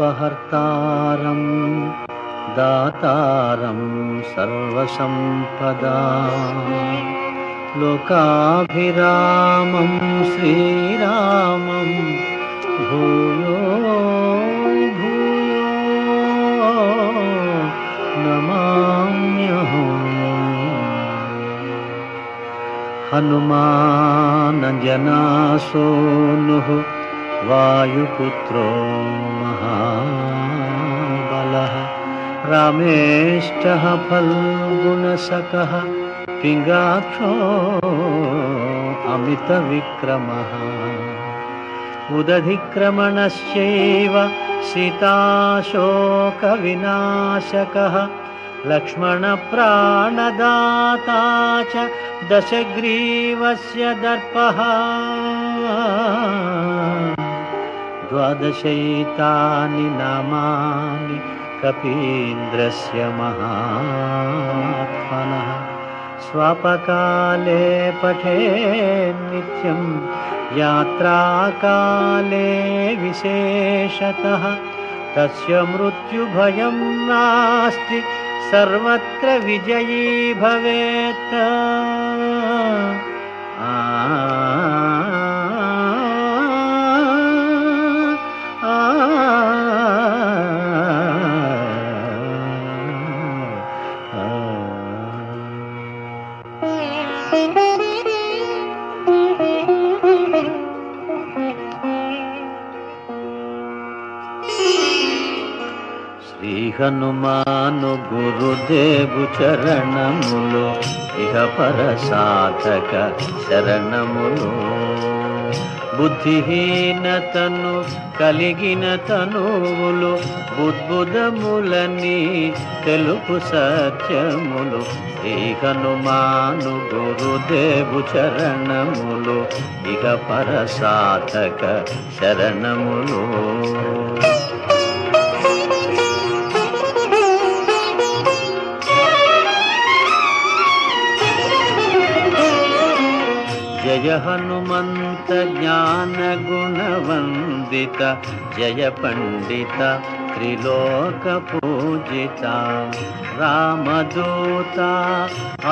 ఆపదామపహర్తారం దాతారం సర్వసంపదా లోకాభిరామం శ్రీరామం భూయో భూయో నమామ్యహం. హనుమానజనాసోనుః వాయుపుత్రో మహాబలః రామేష్టః ఫల్గుణసఖః పింగాక్షో అమితవిక్రమః ఉదధిక్రమణశ్చైవ సీతాశోకవినాశకః లక్ష్మణప్రాణదాతా చ దశగ్రీవస్య దర్పః ద్వాదశైతాని నామాని కపీంద్రస్య మహాత్మనః స్వాపకాలే పఠేన్నిత్యం యాత్రాకాలే విశేషతః తస్య మృత్యుభయం నాస్తి సర్వత్ర విజయీ భవేత్. శ్రీ హనుమాను గురుదేవు చరణములు ఇహ పర సాధక శరణములు. బుద్ధిహీనతను కలిగిన తనువులు బుద్బుదములని తెలుపు సత్యములు. శ్రీ హనుమాను గురుదేవు చరణములు ఇహ పర సాధక శరణములు. జయ హనుమంత జ్ఞాన గుణవందిత జయ పండిత త్రిలోక పూజిత రామదూత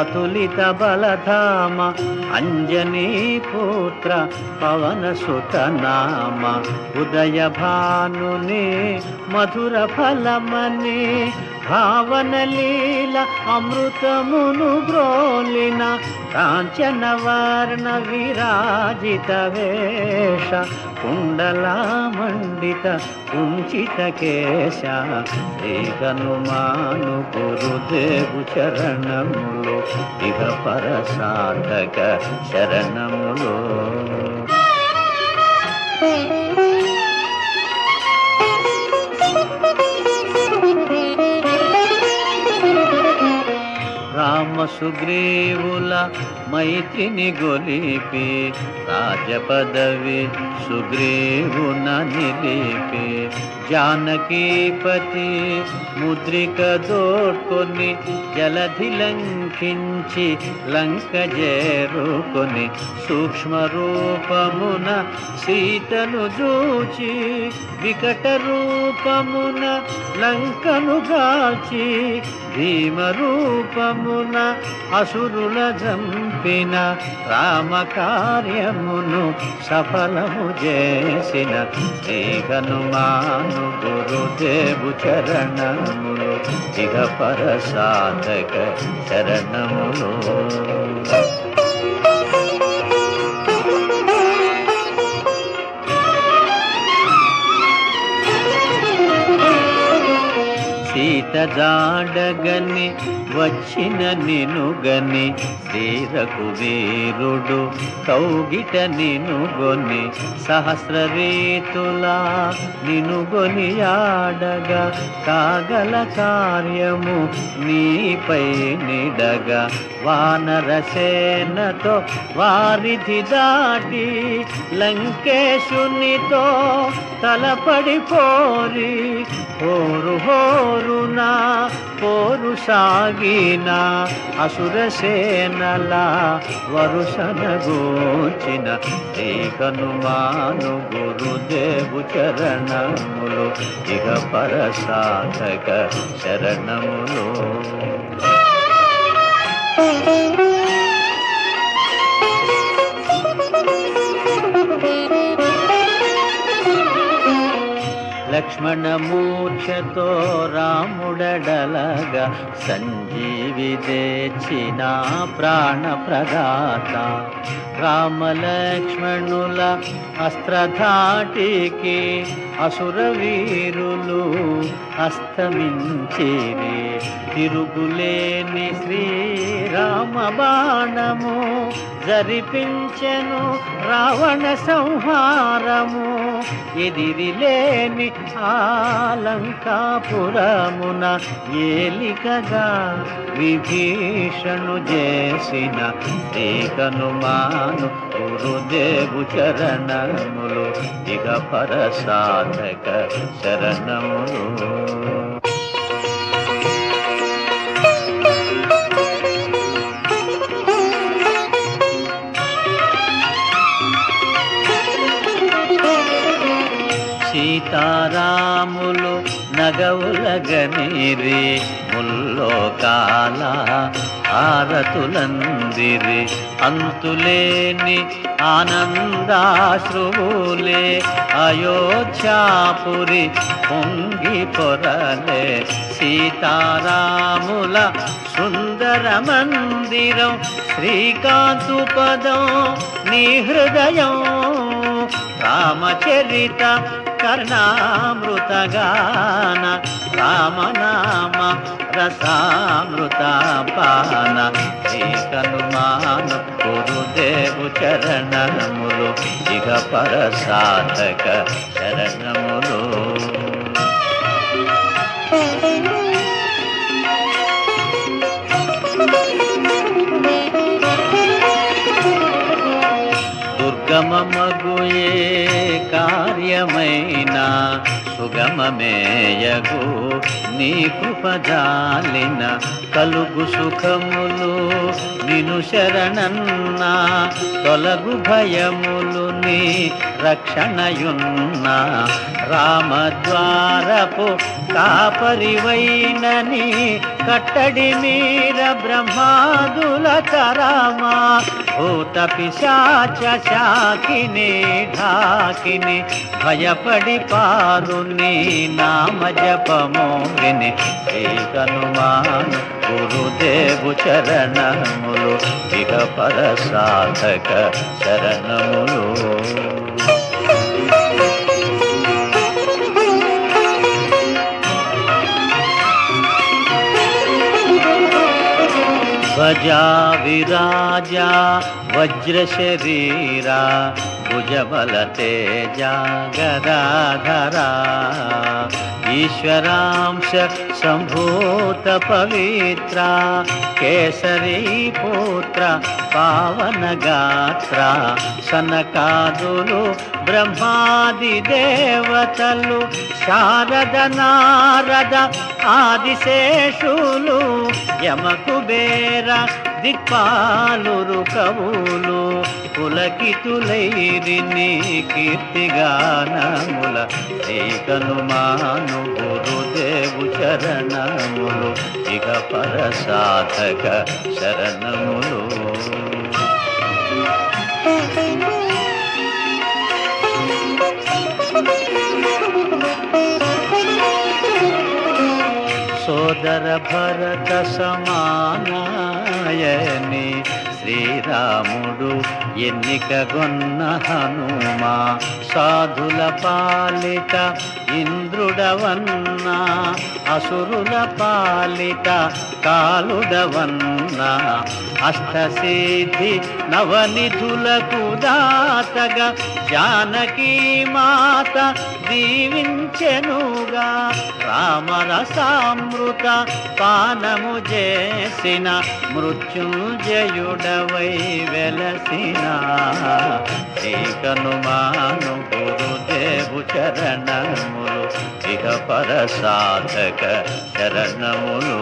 అతులిత బలధామ అంజనీ పుత్ర పవన సుత నామ ఉదయ భానుని మధుర ఫలమని భావన లీల అమృతమును బ్రోలిన కాంచన వర్ణ విరాజిత వేష కుండలామండిత కుంచిత కేశ. శ్రీ హనుమాను గురుదేవు చరణములు ఇహ పర సాధక శరణములు. రామ సుగ్రీవుల మైత్రిని గొలిపి రాజపదవి సుగ్రీవున నిలిపి జానకీపతి ముద్రిక దోడ్కొని జలధి లంకించి లంక చేరుకొని సూక్ష్మ రూపమున సీతను చూచి వికట రూపమున లంకను గాల్చి భీమ రూపమున అసురుల జంపిన రామ కార్యమును సఫలము చేసిన శ్రీ హనుమాను గురుదేవు చరణములు ఇహ పర సాధక శరణములు. సీత జాడగని వచ్చిన నినుగని శ్రీ రఘువీరుడు కౌగిట నినుగొని సహస్ర రీతులా నినుగొని ఆడగా కాగల కార్యము నీపై నిడగా వానరసేనతో వారిధి దాటి లంకేశునితో తలపడి పోరి హోరు హోరునా పోరు సాగిన అసురసేనల వరుసనగూర్చిన శ్రీ హనుమాను గురుదేవు చరణములు ఇహ పరసాధక శరణములు. లక్ష్మణమూర్ఛతో రాముడడలగా సంజీవి తెచ్చిన ప్రాణప్రదాత రామలక్ష్మణుల అస్త్రధాటికి అసురవీరులు అస్తమించిరి. తిరుగులేని శ్రీరామ బాణము జరిపించెను రావణ సంహారము. ఎదిరిలేని ఆలంకాపురమున ఏలికగా విభీషణు చేసిన శ్రీ హనుమాను గురుదేవు చరణములు ఇక పరసాధక శరణములు. సీతారాములు నగవులగనిరి ముల్లోకాల హారతులందిరి. అంతులేని ఆనందాశ్రువులే అయోధ్యాపురి పొంగి పొరలే. సీతారాముల సుందర మందిరం శ్రీకాంతు పదం నీ హృదయం. రామచరిత కర్ణామృతగాన రామనామ రసామృతపాన శ్రీ హనుమాను గురుదేవు చరణములు ఇక పరసాధక శరణములు. దుర్గమమగుయే కార్యమైన సుగమమేయగు నీ కృపజాలిన కలుగు సుఖములు నిను శరణన్న తొలగు భయములు నీ రక్షణయున్న. రామద్వారపు కాపరివైనని కట్టడి మీర బ్రహ్మాదుల తరమా. భూత పిశాచ శాకిని ఢాకిని భయపడి పారు నీ నామ జపము విని. శ్రీ హనుమాను గురుదేవు చరణములు ఇక పరసాధక శరణములు. ధ్వజా విరాజా వజ్ర శరీరా భుజబల తేజ గదాధరా. ఈశ్వరాంశ సంభూత పవిత్ర కేసరీ పుత్ర పావన గాత్ర. సనకాదులు బ్రహ్మాది దేవతలు శారద నారద ఆదిశేషులు యమకుబేర దిక్పాలురు కవులు పులకితులైరి నీ కీర్తిగానముల. శ్రీ హనుమాను గురుదేవు చరణములు ఇక పరసాధక శరణములు. సోదర భరత సమానాయని శ్రీరాముడు ఎన్నికగొన్న హనుమా. సాధుల పాలిట ఇంద్రుడవన్నా అసురుల పాలిట కాలుడవన్నా. అష్టసిద్ధి నవనిధులకు దాతగా జానకీ మాత దీవించెనుగా. రామరసామృత పానము చేసిన మృత్యుంజయుడవై వెలసిన శ్రీకనుమాను గురుదేవు చరణములు ఇహ పరసాధక చరణములు.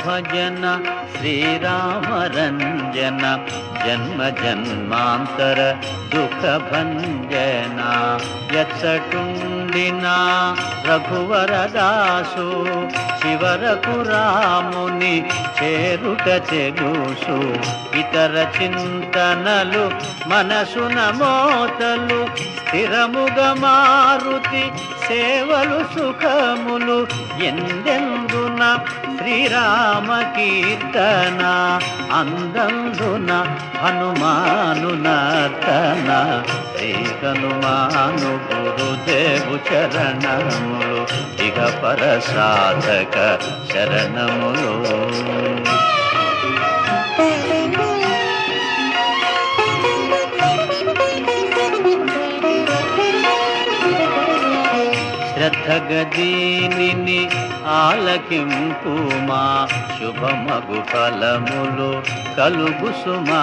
భజన శ్రీరామరంజన జన్మ జన్మాంతర దుఃఖ భంజన. ఎచ్చటుండినా రఘువరదాసు శివరకు రాముని చేరుట చెగుసు. ఇతర చింతనలు మనసున మోతలు స్థిరముగ మారుతి సేవలు సుఖములు. ఎందెందున శ్రీరామ కీర్తన అందందున హనుమాను నర్తన. శ్రీ హనుమాను గురుదేవు చరణములు ఇక పరసాధక శరణములు. శ్రద్ధగదీనిని ఆలకింపుమా శుభమగు ఫలములు కలుగు సుమా.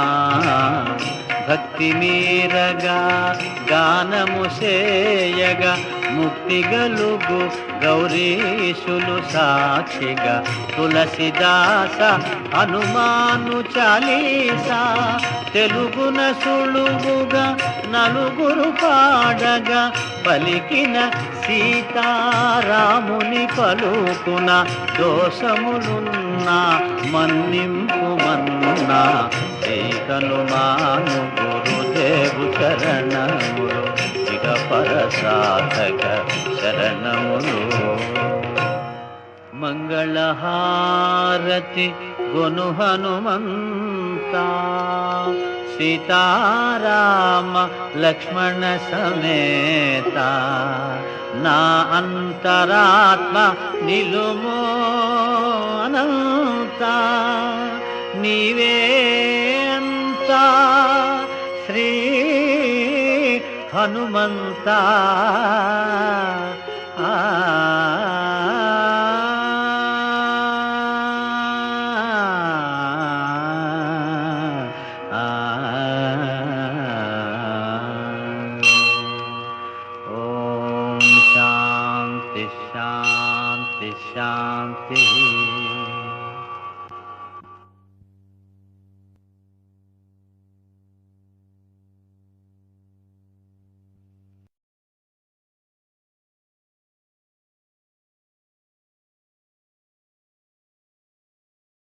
భక్తి మీరగా గానము సేయగా ముక్తి గలుగు గౌరీశులు సాక్షిగా. తులసిదాస హనుమాను చాలీసా తెలుగున సులువుగా నలుగురు పాడగా. పలికిన సీతారాముని పలుకున దోషములున్నా మన్నింపు మన్నా. శ్రీ హనుమాను గురుదేవు చరణములు ఇక పరసాధక శరణములు. మంగళహారతి గొను హనుమంతా సీతారామ లక్ష్మణ సమేత. నా అంతరాత్మ నిలుమో అనంత నీవే అంతా శ్రీ హనుమంతా.